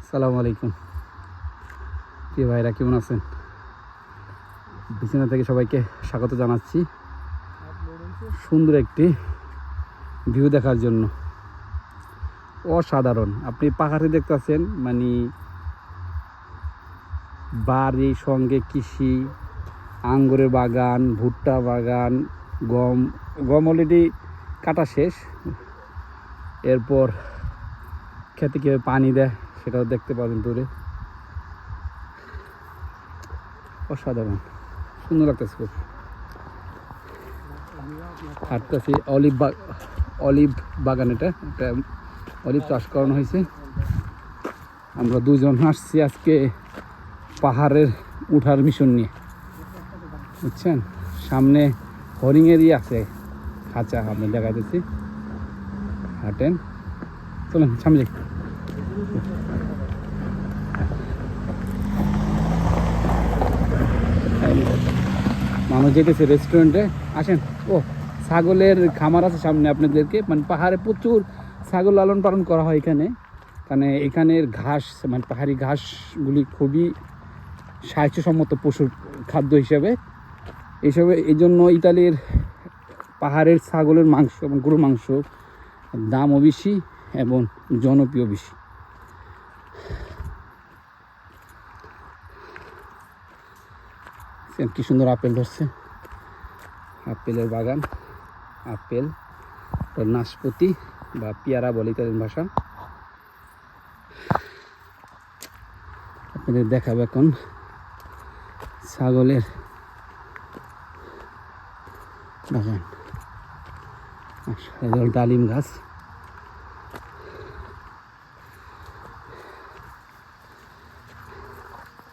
আসসালামু আলাইকুম প্রিয় ভাইরা, কেমন আছেন? বিছানা থেকে সবাইকে স্বাগত জানাচ্ছি সুন্দর একটি ভিউ দেখার জন্য। অসাধারণ। আপনি পাহাড়ে দেখতেছেন, মানে বাড়ির সঙ্গে কৃষি, আঙ্গুরের বাগান, ভুট্টা বাগান, গম গম অলরেডি কাটা শেষ। এরপর খেতে কীভাবে পানি দেয় সেটাও দেখতে পাবেন দূরে। অসাধারণ সুন্দর লাগতেছে খুব। হাঁটতেছি অলিভ বাগান, এটা অলিভ চাষ করানো হয়েছে। আমরা দুজন আসছি আজকে পাহাড়ের উঠার মিশন নিয়ে, বুঝছেন। সামনে হরিণেরই আছে খাঁচা, আপনি দেখাতেছি। হাঁটেন, চলেন সামনে যাই। মানুষ যেতেছে রেস্টুরেন্টে, আসেন। ও, ছাগলের খামার আছে সামনে আপনাদেরকে, মানে পাহাড়ে প্রচুর ছাগল লালন পালন করা হয় এখানের ঘাস, মানে পাহাড়ি ঘাসগুলি খুবই স্বাস্থ্যসম্মত পশুর খাদ্য হিসেবে। এই জন্য ইতালির পাহাড়ের ছাগলের মাংস এবং গরুর মাংস দামও বেশি এবং জনপ্রিয় বেশি। কি সুন্দর আপেল ধরছে, আপেলের বাগান। আপেল, নাশপাতি বা পেয়ারা বলে ইতালিয়ান ভাষা। আপনাদের দেখাবো এখন ছাগলের বাগান। ডালিম গাছ।